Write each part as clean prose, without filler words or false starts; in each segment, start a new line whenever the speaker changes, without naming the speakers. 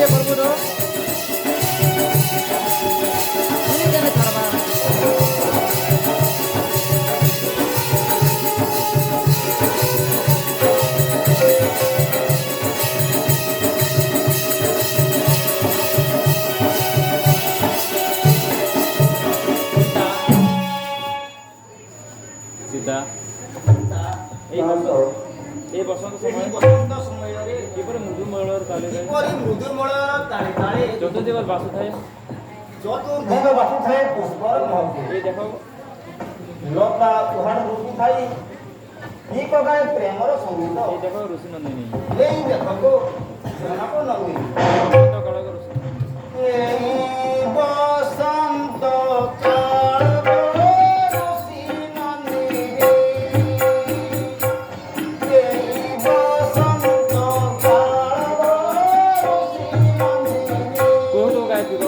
ये प्रभु तो ठीक है छड़वा सीता এই বসন্ত সমୟରେ কিপରି ମୃଦୁମଳର ତାଳି ତାଳେ ଚତୁର୍ଦିଗ ବାସୁଥାଏ
ପୁଷ୍ପର ମହକ
এই দেখো
ଲତା ଉହାଡ଼ ଋତୁଥାଇ କି ପ୍ରକାର ପ୍ରେମର ସଙ୍ଗୀତ
এই দেখো ঋষি ନନ୍ଦିନୀ
ଏଇ ଦେଖକୁ ଜନକ ନନ୍ଦୀ
বসন্ত কাଳକ ଋଷି
ଏଇ ବସନ୍ତ କାଳ ଋଷି ନନ୍ଦୀ ଏଇ ବସନ୍ତ କାଳ ଋଷି ନନ୍ଦୀ
କୋଉ ଗାଇଥିବ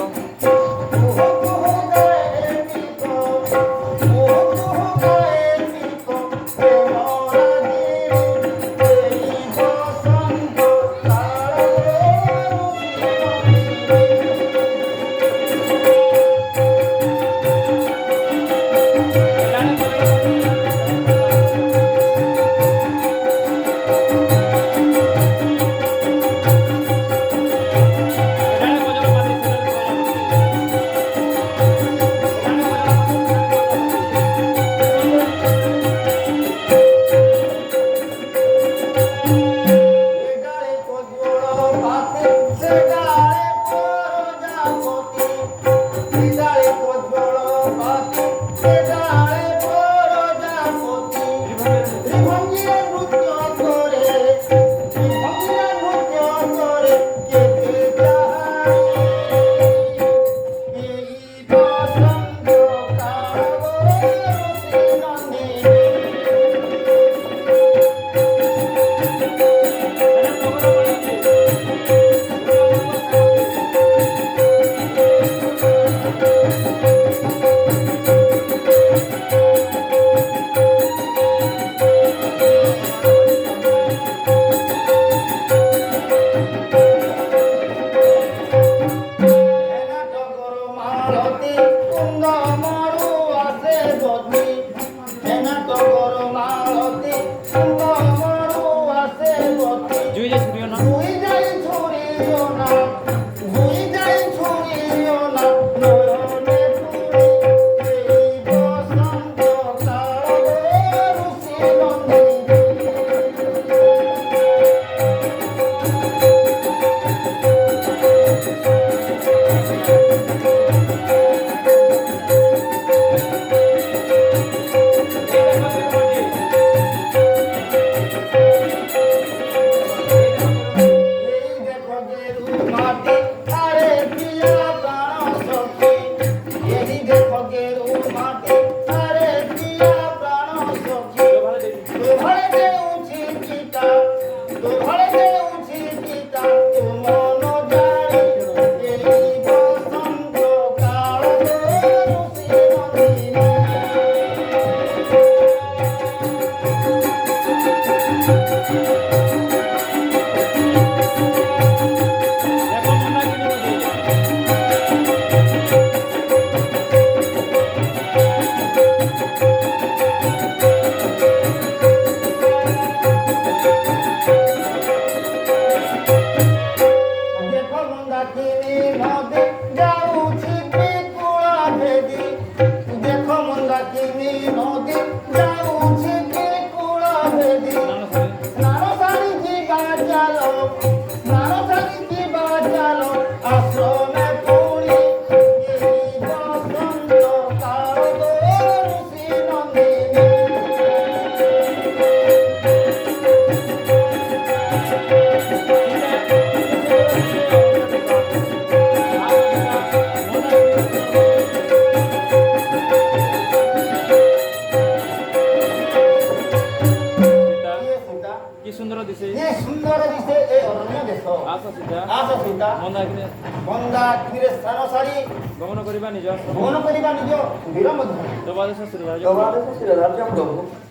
জুই যে ছুটিও না सुंदर दिसे
ये सुंदर दिसे ए अरण्य देश आस सीता मंदाकिनी स्थान सारी
गमन करिबा निज
वीर मध्य
दबादेश श्रीराज
प्रभु